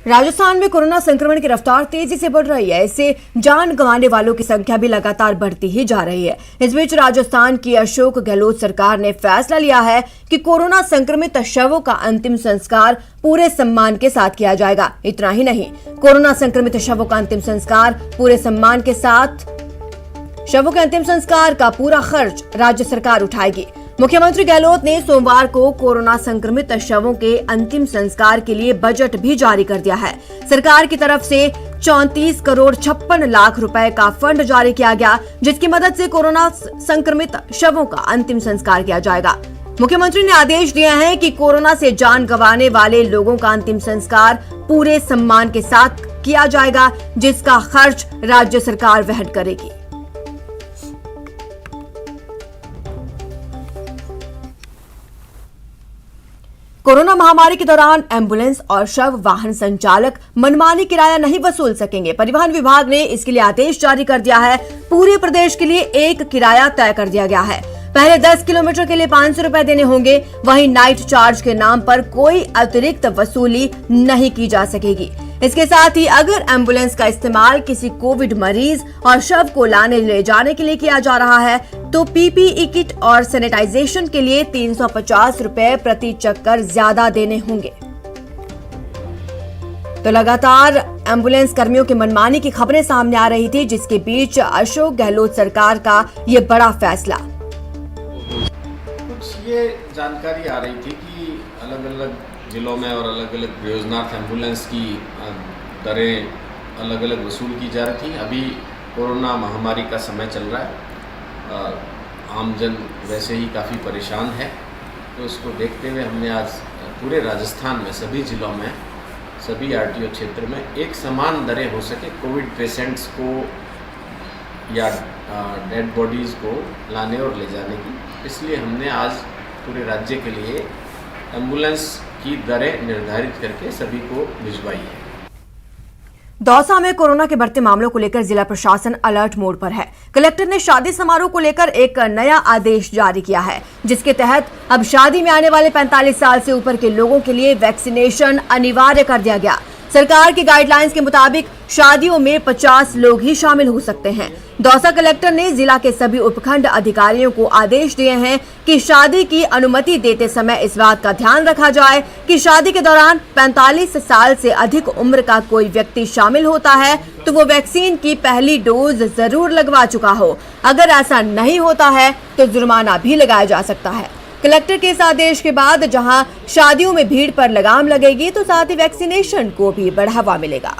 राजस्थान में कोरोना संक्रमण की रफ्तार तेजी से बढ़ रही है। इससे जान गंवाने वालों की संख्या भी लगातार बढ़ती ही जा रही है। इस बीच राजस्थान की अशोक गहलोत सरकार ने फैसला लिया है कि कोरोना संक्रमित शवों का अंतिम संस्कार पूरे सम्मान के साथ किया जाएगा। इतना ही नहीं, कोरोना संक्रमित शवों का अंतिम संस्कार पूरे सम्मान के साथ शवों के अंतिम संस्कार का पूरा खर्च राज्य सरकार उठाएगी। मुख्यमंत्री गहलोत ने सोमवार को कोरोना संक्रमित शवों के अंतिम संस्कार के लिए बजट भी जारी कर दिया है। सरकार की तरफ से 34 करोड़ 56 लाख रुपए का फंड जारी किया गया, जिसकी मदद से कोरोना संक्रमित शवों का अंतिम संस्कार किया जाएगा। मुख्यमंत्री ने आदेश दिए हैं कि कोरोना से जान गंवाने वाले लोगों का अंतिम संस्कार पूरे सम्मान के साथ किया जाएगा, जिसका खर्च राज्य सरकार वहन करेगी। कोरोना महामारी के दौरान एम्बुलेंस और शव वाहन संचालक मनमानी किराया नहीं वसूल सकेंगे। परिवहन विभाग ने इसके लिए आदेश जारी कर दिया है। पूरे प्रदेश के लिए एक किराया तय कर दिया गया है। पहले 10 किलोमीटर के लिए 500 रुपए देने होंगे। वहीं नाइट चार्ज के नाम पर कोई अतिरिक्त वसूली नहीं की जा सकेगी। इसके साथ ही अगर एम्बुलेंस का इस्तेमाल किसी कोविड मरीज और शव को लाने ले जाने के लिए किया जा रहा है तो पीपीई किट और सैनिटाइजेशन के लिए 350 रुपए प्रति चक्कर ज्यादा देने होंगे। तो लगातार एम्बुलेंस कर्मियों की मनमानी की खबरें सामने आ रही थी, जिसके बीच अशोक गहलोत सरकार का ये बड़ा फैसला। कुछ ये जानकारी आ रही थी कि अलग अलग जिलों में और अलग अलग प्रयोजनार्थ एम्बुलेंस की दरें अलग अलग वसूल की जा रही थी। अभी कोरोना महामारी का समय चल रहा है, आमजन वैसे ही काफ़ी परेशान है, तो उसको देखते हुए हमने आज पूरे राजस्थान में सभी जिलों में सभी आरटीओ क्षेत्र में एक समान दरें हो सके कोविड पेशेंट्स को या डेड बॉडीज़ को लाने और ले जाने की, इसलिए हमने आज पूरे राज्य के लिए एम्बुलेंस की दरें निर्धारित करके सभी को भिजवाई है। दौसा में कोरोना के बढ़ते मामलों को लेकर जिला प्रशासन अलर्ट मोड पर है। कलेक्टर ने शादी समारोह को लेकर एक नया आदेश जारी किया है, जिसके तहत अब शादी में आने वाले 45 साल से ऊपर के लोगों के लिए वैक्सीनेशन अनिवार्य कर दिया गया। सरकार की गाइडलाइंस के मुताबिक शादियों में 50 लोग ही शामिल हो सकते हैं। दौसा कलेक्टर ने जिला के सभी उपखंड अधिकारियों को आदेश दिए हैं कि शादी की अनुमति देते समय इस बात का ध्यान रखा जाए कि शादी के दौरान 45 साल से अधिक उम्र का कोई व्यक्ति शामिल होता है तो वो वैक्सीन की पहली डोज जरूर लगवा चुका हो। अगर ऐसा नहीं होता है तो जुर्माना भी लगाया जा सकता है। कलेक्टर के इस आदेश के बाद जहां शादियों में भीड़ पर लगाम लगेगी तो साथ ही वैक्सीनेशन को भी बढ़ावा मिलेगा।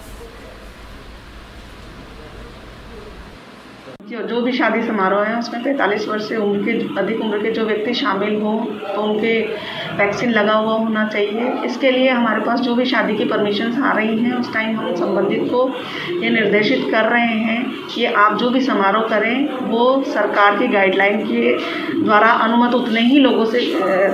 जो भी शादी समारोह है उसमें 45 वर्ष से उम्र के अधिक उम्र के जो व्यक्ति शामिल हों तो उनके वैक्सीन लगा हुआ होना चाहिए। इसके लिए हमारे पास जो भी शादी की परमिशंस आ रही हैं उस टाइम हम संबंधित को ये निर्देशित कर रहे हैं कि आप जो भी समारोह करें वो सरकार की गाइडलाइन के द्वारा अनुमत उतने ही लोगों से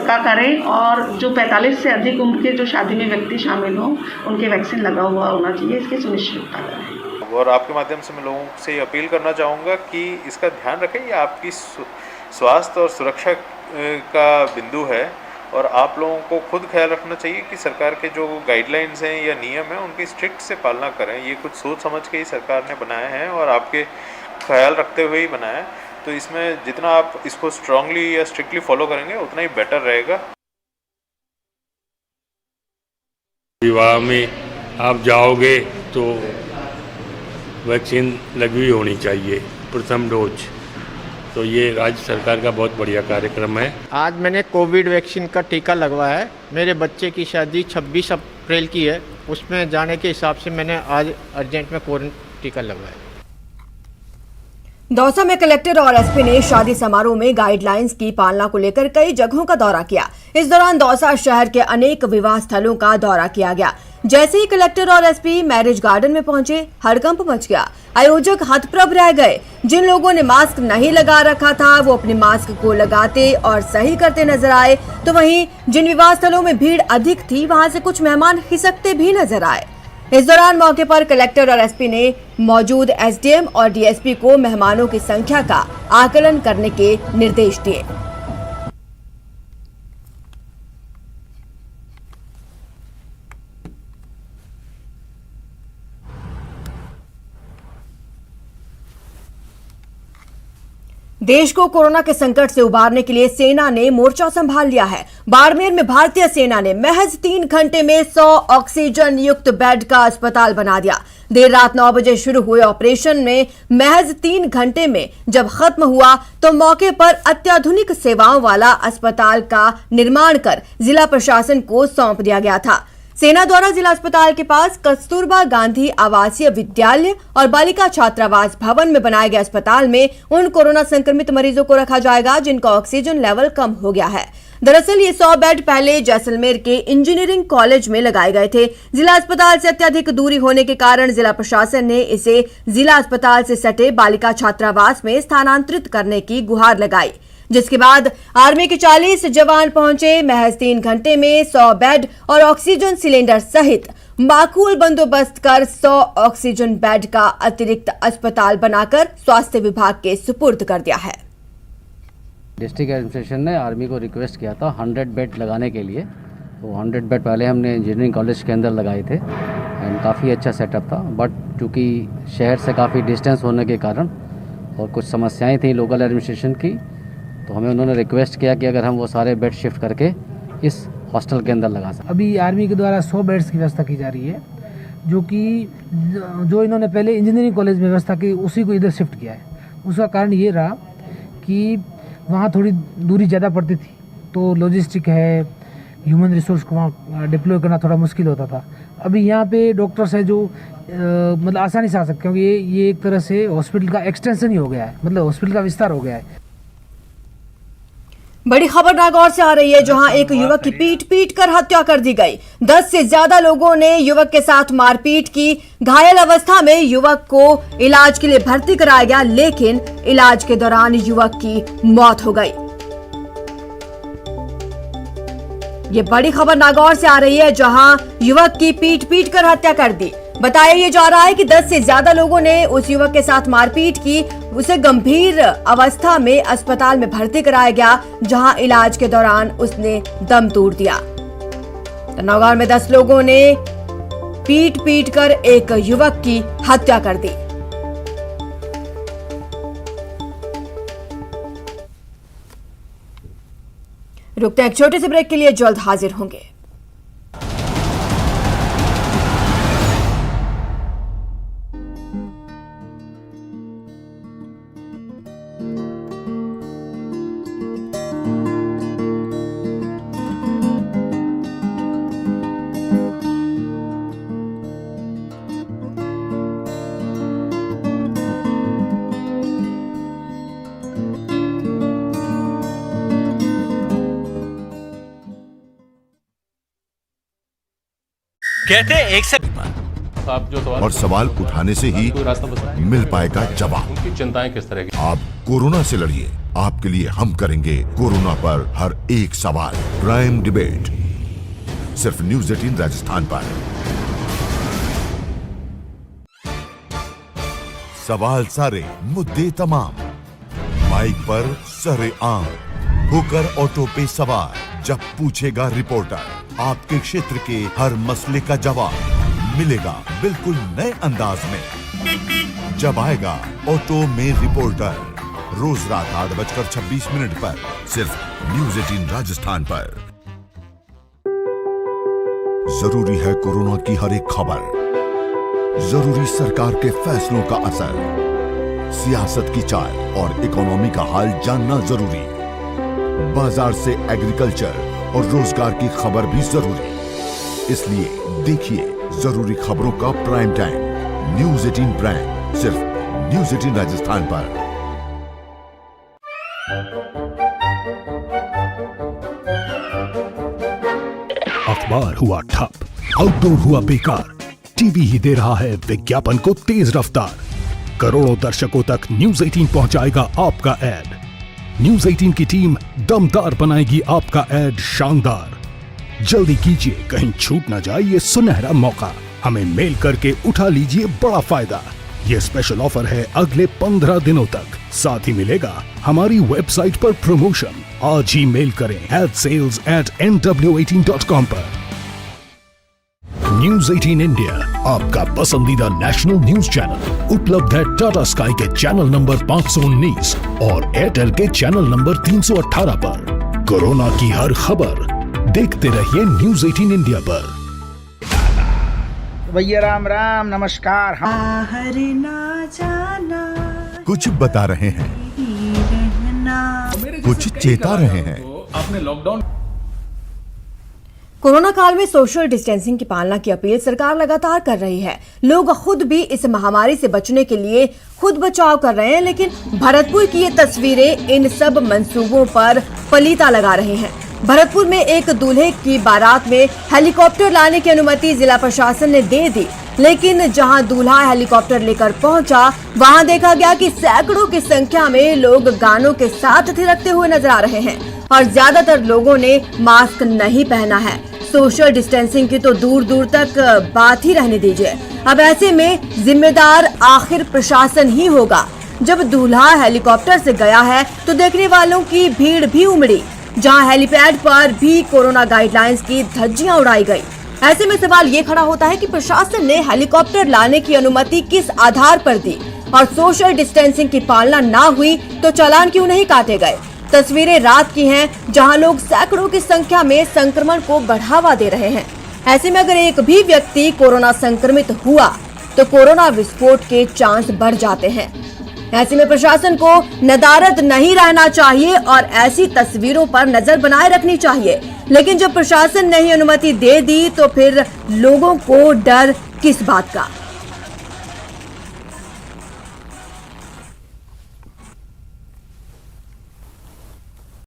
का करें और जो 45 से अधिक उम्र के जो शादी में व्यक्ति शामिल हों उनके वैक्सीन लगा हुआ होना चाहिए, इसकी सुनिश्चितता करें। और आपके माध्यम से मैं लोगों से अपील करना चाहूँगा कि इसका ध्यान रखें, ये आपकी स्वास्थ्य और सुरक्षा का बिंदु है और आप लोगों को खुद ख्याल रखना चाहिए कि सरकार के जो गाइडलाइंस हैं या नियम हैं उनकी स्ट्रिक्ट से पालना करें। ये कुछ सोच समझ के ही सरकार ने बनाए हैं और आपके ख्याल रखते हुए ही बनाया है, तो इसमें जितना आप इसको स्ट्रांगली या स्ट्रिक्टली फॉलो करेंगे उतना ही बेटर रहेगा। विवाह में आप जाओगे तो वैक्सीन लगी होनी चाहिए, प्रथम डोज। तो ये राज्य सरकार का बहुत बढ़िया कार्यक्रम है। आज मैंने कोविड वैक्सीन का टीका लगवाया है। मेरे बच्चे की शादी 26 अप्रैल की है, उसमें जाने के हिसाब से मैंने आज अर्जेंट में कोविड टीका लगवाया। दौसा में कलेक्टर और एसपी ने शादी समारोह में गाइडलाइंस की पालना को लेकर कई जगहों का दौरा किया। इस दौरान दौसा शहर के अनेक विवाह स्थलों का दौरा किया गया। जैसे ही कलेक्टर और एसपी मैरिज गार्डन में पहुंचे, हड़कंप मच गया। आयोजक हतप्रभ रह गए। जिन लोगों ने मास्क नहीं लगा रखा था वो अपने मास्क को लगाते और सही करते नजर आए, तो वहीं जिन विवाह स्थलों में भीड़ अधिक थी वहां से कुछ मेहमान खिसकते भी नजर आए। इस दौरान मौके पर कलेक्टर और एसपी ने मौजूद एसडीएम और डीएसपी को मेहमानों की संख्या का आकलन करने के निर्देश दिए। देश को कोरोना के संकट से उबारने के लिए सेना ने मोर्चा संभाल लिया है। बाड़मेर में भारतीय सेना ने महज 3 घंटे में 100 ऑक्सीजन युक्त बेड का अस्पताल बना दिया। देर रात 9 बजे शुरू हुए ऑपरेशन में महज 3 घंटे में जब खत्म हुआ तो मौके पर अत्याधुनिक सेवाओं वाला अस्पताल का निर्माण कर जिला प्रशासन को सौंप दिया गया था। सेना द्वारा जिला अस्पताल के पास कस्तूरबा गांधी आवासीय विद्यालय और बालिका छात्रावास भवन में बनाए गए अस्पताल में उन कोरोना संक्रमित मरीजों को रखा जाएगा जिनका ऑक्सीजन लेवल कम हो गया है। दरअसल ये 100 बेड पहले जैसलमेर के इंजीनियरिंग कॉलेज में लगाए गए थे। जिला अस्पताल से अत्यधिक दूरी होने के कारण जिला प्रशासन ने इसे जिला अस्पताल से सटे बालिका छात्रावास में स्थानांतरित करने की गुहार लगाई, जिसके बाद आर्मी के 40 जवान पहुंचे। महज 3 घंटे में 100 बेड और ऑक्सीजन सिलेंडर सहित माकूल बंदोबस्त कर 100 ऑक्सीजन बेड का अतिरिक्त अस्पताल बनाकर स्वास्थ्य विभाग के सुपुर्द कर दिया है। डिस्ट्रिक्ट एडमिनिस्ट्रेशन ने आर्मी को रिक्वेस्ट किया था 100 बेड लगाने के लिए, तो 100 बेड पहले हमने इंजीनियरिंग कॉलेज के अंदर लगाए थे एंड काफ़ी अच्छा सेटअप था, बट चूँकि शहर से काफ़ी डिस्टेंस होने के कारण और कुछ समस्याएं थी लोकल एडमिनिस्ट्रेशन की, तो हमें उन्होंने रिक्वेस्ट किया कि अगर हम वो सारे बेड शिफ्ट करके इस हॉस्टल के अंदर लगा सकते। अभी आर्मी के द्वारा 100 बेड्स की व्यवस्था की जा रही है, जो इन्होंने पहले इंजीनियरिंग कॉलेज में व्यवस्था की उसी को इधर शिफ्ट किया है। उसका कारण ये रहा कि वहाँ थोड़ी दूरी ज़्यादा पड़ती थी, तो लॉजिस्टिक है, ह्यूमन रिसोर्स को वहाँ डिप्लॉय करना थोड़ा मुश्किल होता था। अभी यहाँ पे डॉक्टर्स है जो मतलब आसानी से आ सकते, क्योंकि ये एक तरह से हॉस्पिटल का एक्सटेंशन ही हो गया है, मतलब हॉस्पिटल का विस्तार हो गया है। बड़ी खबर नागौर से आ रही है, जहां एक युवक की पीट कर हत्या कर दी गई। 10 से ज्यादा लोगों ने युवक के साथ मारपीट की। घायल अवस्था में युवक को इलाज के लिए भर्ती कराया गया, लेकिन इलाज के दौरान युवक की मौत हो गई। ये बड़ी खबर नागौर से आ रही है, जहां युवक की पीट कर हत्या कर दी। बताया ये जा रहा है कि 10 से ज्यादा लोगों ने उस युवक के साथ मारपीट की। उसे गंभीर अवस्था में अस्पताल में भर्ती कराया गया, जहां इलाज के दौरान उसने दम तोड़ दिया। नौगांव में 10 लोगों ने पीट कर एक युवक की हत्या कर दी। रुकते हैं एक छोटे से ब्रेक के लिए, जल्द हाजिर होंगे। कहते हैं एक से आप जो और सवाल उठाने से ही मिल पाएगा जवाब। उनकी चिंताएं किस तरह की? आप कोरोना से लड़िए, आपके लिए हम करेंगे कोरोना पर हर एक सवाल। प्राइम डिबेट सिर्फ न्यूज़ 18 राजस्थान पर। सवाल सारे, मुद्दे तमाम, माइक पर सरे आम होकर ऑटो पे सवार। जब पूछेगा रिपोर्टर, आपके क्षेत्र के हर मसले का जवाब मिलेगा बिल्कुल नए अंदाज में। जब आएगा ऑटो में रिपोर्टर, रोज रात 8:26 पर सिर्फ न्यूज़ 18 राजस्थान पर। जरूरी है कोरोना की हर एक खबर, जरूरी सरकार के फैसलों का असर, सियासत की चाल और इकोनॉमी का हाल जानना जरूरी, बाजार से एग्रीकल्चर और रोजगार की खबर भी जरूरी। इसलिए देखिए जरूरी खबरों का प्राइम टाइम न्यूज़ 18 प्राइम, सिर्फ न्यूज़ 18 राजस्थान पर। अखबार हुआ ठप, आउटडोर हुआ बेकार, टीवी ही दे रहा है विज्ञापन को तेज रफ्तार। करोड़ों दर्शकों तक न्यूज़ 18 पहुंचाएगा आपका ऐड। न्यूज़ 18 की टीम दमदार बनाएगी आपका ऐड शानदार। जल्दी कीजिए, कहीं छूट ना जाए ये सुनहरा मौका। हमें मेल करके उठा लीजिए बड़ा फायदा। ये स्पेशल ऑफर है अगले 15 दिनों तक। साथ ही मिलेगा हमारी वेबसाइट पर प्रमोशन। आज ही मेल करें @sales@nw18.com पर। न्यूज 18 इंडिया आपका पसंदीदा नेशनल न्यूज चैनल उपलब्ध है टाटा स्काई के चैनल नंबर 519 और एयरटेल के चैनल नंबर 318 पर। कोरोना की हर खबर देखते रहिए न्यूज 18 इंडिया पर। भैया राम राम नमस्कार। कुछ बता रहे हैं, कुछ चेता रहे हैं। आपने लॉकडाउन कोरोना काल में सोशल डिस्टेंसिंग की पालना की अपील सरकार लगातार कर रही है। लोग खुद भी इस महामारी से बचने के लिए खुद बचाव कर रहे हैं, लेकिन भरतपुर की ये तस्वीरें इन सब मंसूबों पर पलीता लगा रही हैं। भरतपुर में एक दूल्हे की बारात में हेलीकॉप्टर लाने की अनुमति जिला प्रशासन ने दे दी, लेकिन जहां दूल्हा हेलीकॉप्टर लेकर पहुंचा वहां देखा गया कि सैकड़ों की संख्या में लोग गानों के साथ थिरकते हुए नजर आ रहे हैं और ज्यादातर लोगों ने मास्क नहीं पहना है। सोशल डिस्टेंसिंग की तो दूर दूर तक बात ही रहने दीजिए। अब ऐसे में जिम्मेदार आखिर प्रशासन ही होगा। जब दूल्हा हेलीकॉप्टर से गया है तो देखने वालों की भीड़ भी उमड़ी, जहां हेलीपैड पर भी कोरोना गाइडलाइंस की धज्जियां उड़ाई गई। ऐसे में सवाल ये खड़ा होता है कि प्रशासन ने हेलीकॉप्टर लाने की अनुमति किस आधार पर दी और सोशल डिस्टेंसिंग की पालना ना हुई तो चालान क्यों नहीं काटे गए। तस्वीरें रात की हैं, जहां लोग सैकड़ों की संख्या में संक्रमण को बढ़ावा दे रहे हैं। ऐसे में अगर एक भी व्यक्ति कोरोना संक्रमित हुआ तो कोरोना विस्फोट के चांस बढ़ जाते हैं। ऐसे में प्रशासन को नदारद नहीं रहना चाहिए और ऐसी तस्वीरों पर नजर बनाए रखनी चाहिए। लेकिन जब प्रशासन ने ही अनुमति दे दी तो फिर लोगों को डर किस बात का।